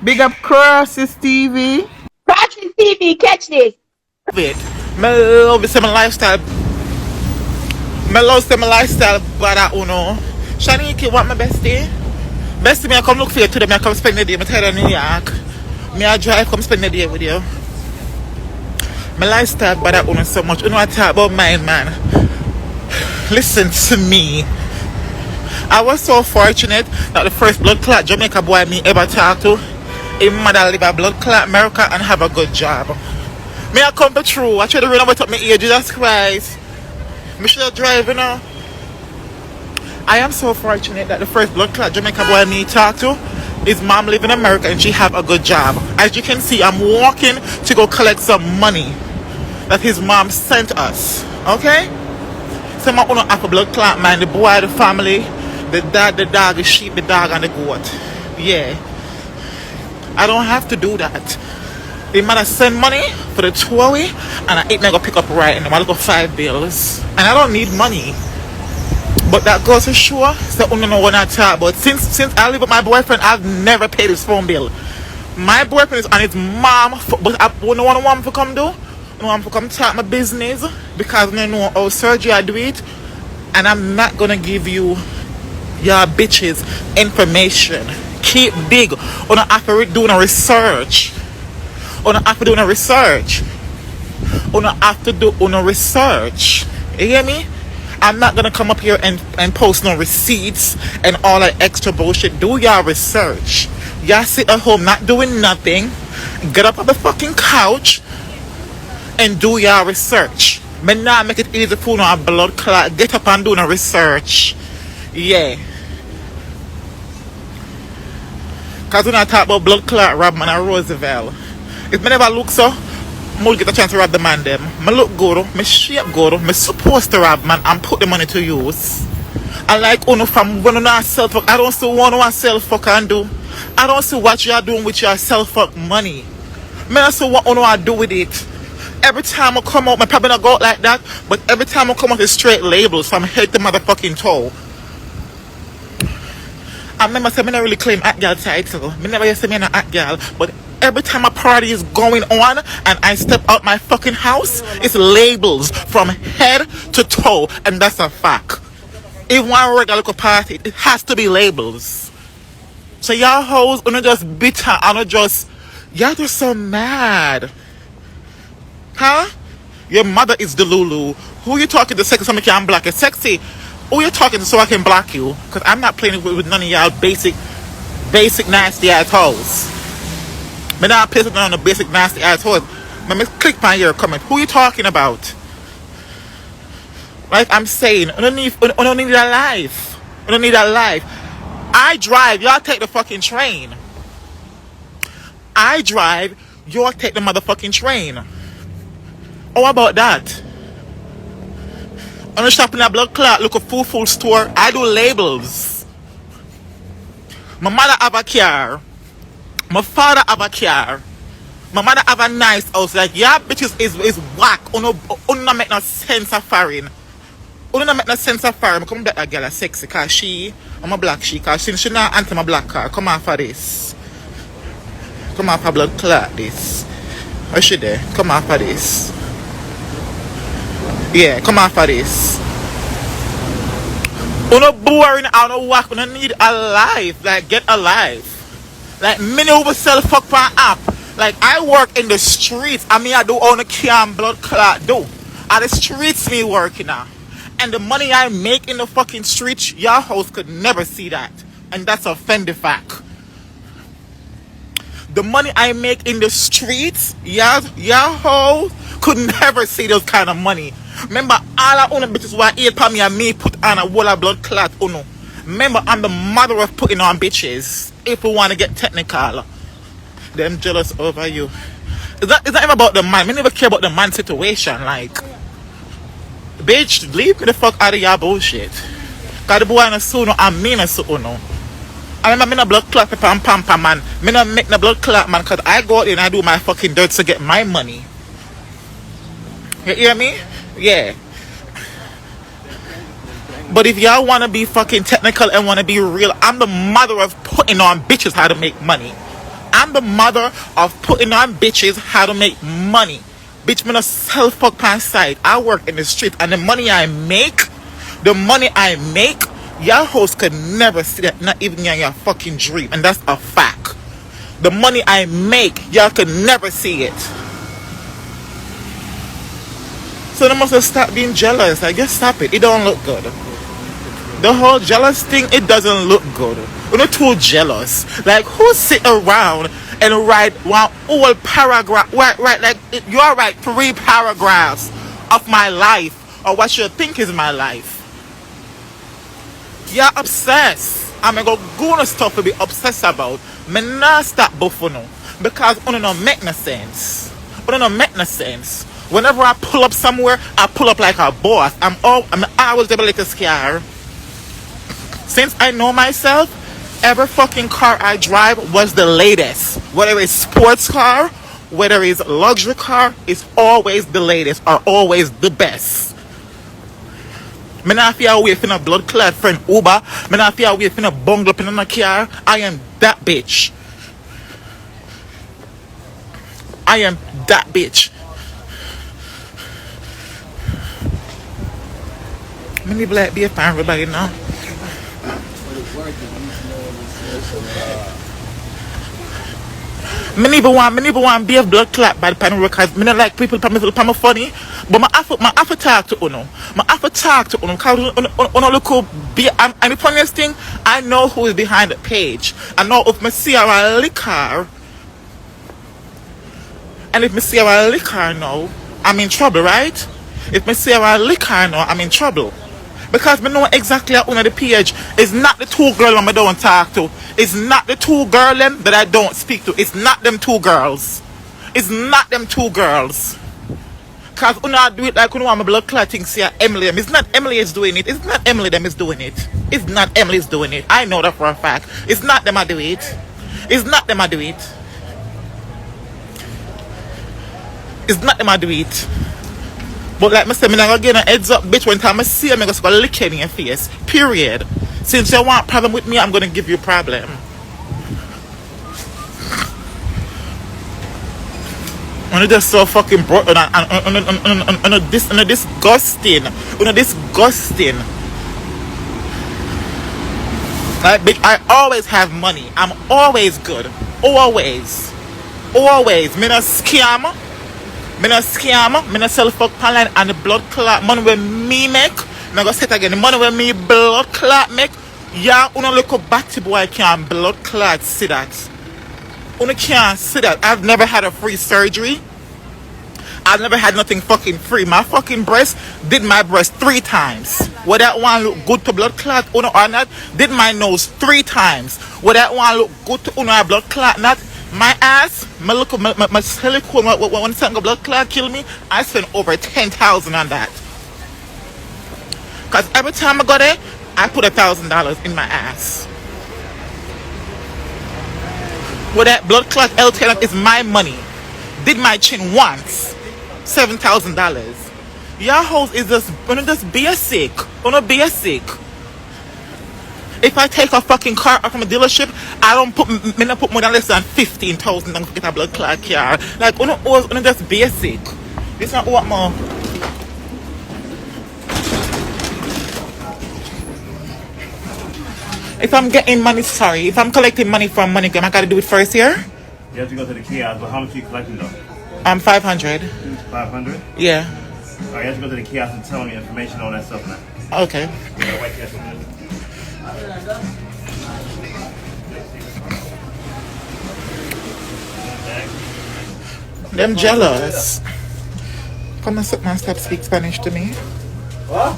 Big up Crosses TV. Crotches TV, catch this. It. Me love some lifestyle. Me love some lifestyle, brother Uno. Shanique, what my bestie? Bestie, me I come look for you today. Me I come spend the day. Me tell you New York. Me I drive come spend the day with you. My lifestyle, brother Uno, so much. Uno, I talk about mine, man. Listen to me. I was so fortunate that the first blood clot Jamaica boy me ever talk to, his mother live a blood clot America and have a good job. Me I come to true. I try to run about my age, Jesus Christ. Me should have drive, you know. I am so fortunate that the first blood clot Jamaica boy me talk to, his mom live in America and she have a good job. As you can see, I'm walking to go collect some money that his mom sent us. Okay? So my own have a blood clot, man. The boy, the family, the dad, the dog, the sheep, the dog, and the goat. Yeah. I don't have to do that. The mother send money for the tour and I ain't gonna pick up right now. I look 5 bills. And I don't need money. But that goes to show, so I don't know what I talk about. Since I live with my boyfriend, I've never paid his phone bill. My boyfriend is on his mom, but I don't want him to come do. I don't want him to come talk my business because I know how surgery I do it. And I'm not gonna give you your bitches information. Keep big. On after doing a research. On after doing a research. On after doing a research. You hear me? I'm not gonna come up here and post no receipts and all that extra bullshit. Do your research. Y'all sit at home not doing nothing. Get up on the fucking couch and do your research. But now make it easy for no blood clot. Get up and do no research. Yeah. Cause when I talk about blood clot rob man and Roosevelt, if me never look so, I get a chance to rob the man them. Me look good, me shape good, me supposed to rob man and put the money to use. I like Unuh from when you self fuck. I don't see what one self fuck can do. I don't see what you are doing with your self fuck money. Me don't see what Unuh I do with it. Every time I come out, I probably not go out like that, but every time I come out, it's straight labels from head to motherfucking toe. I remember saying I don't really claim at girl title. I never used to say I'm an at girl, but every time a party is going on and I step out my fucking house, it's labels from head to toe, and that's a fact. If one regular little party, it has to be labels. So y'all hoes are not just bitter, are not just, y'all just so mad. Huh? Your mother is the Lulu. Who you talking to sexy so I can block it? Sexy. Who you talking to so I can block you? Because I'm not playing with none of y'all basic nasty ass hoes. But now I'm pissing on the basic nasty ass hoes. Let me click my ear comment. Who you talking about? Like I'm saying, I don't need that life. I don't need that life. I drive, y'all take the fucking train. I drive, y'all take the motherfucking train. How about that? I'm shopping at blood clot, look a full store. I do labels. My mother have a car. My father have a car. My mother have a nice house. Like, yeah, bitches is whack. Uno make no sense of foreign. Uno make no sense of foreign. I come back that girl is sexy because I'm a black she. Because since she not anti my black car, come off for this. Come off for blood clot this. Where she there? Come off for this. Yeah, come off for this. Uno boring, I don't work. Uno need a life. Like, get a life. Like, many over self fuck for an app. Like, I work in the streets. I mean, I do on the can blood clot do. At the streets me working now. And the money I make in the fucking streets, y'all hoes could never see that. And that's a offended fact. The money I make in the streets, y'all hoes could never see those kind of money. Remember, all I own bitches were 8 for me and me put on a wall of blood clot Unuh. Remember, I'm the mother of putting on bitches. If we want to get technical. Them jealous over you. Is that even about the man? I never care about the man situation. Like, bitch, leave me the fuck out of your bullshit. Cause the boy in a suno and me in a suno. I remember me in a blood clot pepper and pamper man. Me not make the blood clot man cause I go out and I do my fucking dirt to get my money. You hear me? Yeah. But if y'all want to be fucking technical and want to be real, I'm the mother of putting on bitches how to make money. I'm the mother of putting on bitches how to make money. Bitch, me no sell fuck past side. I work in the street and the money I make, your host could never see that, not even in your fucking dream. And that's a fact. The money I make, y'all could never see it. So they must have stopped being jealous. I guess stop it. It don't look good. The whole jealous thing, it doesn't look good. We're not too jealous. Like, who sit around and write one whole paragraph? Right, like, you're right, 3 paragraphs of my life, or what you think is my life. You're obsessed. I'm gonna go on stuff to be obsessed about. Me not stop buffing because it don't make no sense. It don't make no sense. Whenever I pull up somewhere, I pull up like a boss. I'm always the little scare. Since I know myself, every fucking car I drive was the latest. Whether it's sports car, whether it's luxury car, it's always the latest or always the best. Me not feel away from a blood clot friend Uber. Me not feel away from a bungle up in a car. I am that bitch. I am that bitch. Me need black be a fan everybody now. Me never want be a blood clot by the panel because me not like people tell me funny. But my have to talk to Unuh. My have to talk to Unuh because Unuh look who be. And the funniest thing, I know who is behind the page. I know if me see our liquor, and if me see our liquor now, I'm in trouble, right? If me see our liquor now, I'm in trouble. Because me know exactly how Unuh the page. It's not the 2 girls I don't talk to. It's not the 2 girls that I don't speak to. It's not them 2 girls. It's not them 2 girls. Because Unuh do it like Unuh want my blood clotting see Emily. It's not Emily is doing it. It's not Emily them is doing it. It's not Emily is doing it. I know that for a fact. It's not them I do it. It's not them I do it. It's not them I do it. But like I said, I'm not going to get a heads up, bitch. When time I see you, I'm going to lick it in your face. Period. Since you want a problem with me, I'm going to give you a problem. And it's just so fucking broke. And disgusting. Disgusting. Like, bitch, I always have money. I'm always good. Always. Always. Me not scam. Me no scam, me no sell fuck online and the blood clot money when me make. Me go say it again, the money when me blood clot make. Yeah, Unuh look a batty boy can't blood clot see that. Unuh can't see that. I've never had a free surgery. I've never had nothing fucking free. My fucking breast did my breast 3 times. Would that one look good to blood clot Unuh or not? Did my nose 3 times. Would that one look good to Unuh or blood clot not? My ass, my silicone, when something blood clot kill me, I spend over 10,000 on that. Cause every time I go there, I put $1,000 in my ass. Well, that blood clot LTN is my money. Did my chin once, $7,000. Your hoes is just basic. Basic. If I take a fucking car out from a dealership, I don't put more than less than 15,000 to get a blood clot car. Like, Unuh just basic. It's not what more. If I'm getting money, sorry, if I'm collecting money from MoneyGram, I gotta do it first here? You have to go to the kiosk, but how much are you collecting though? 500. 500? Yeah. Alright, you have to go to the kiosk and tell them your information, all that stuff now. Okay. Yeah, white kiosk. Them jealous. Come and sit and stop speak Spanish to me. What?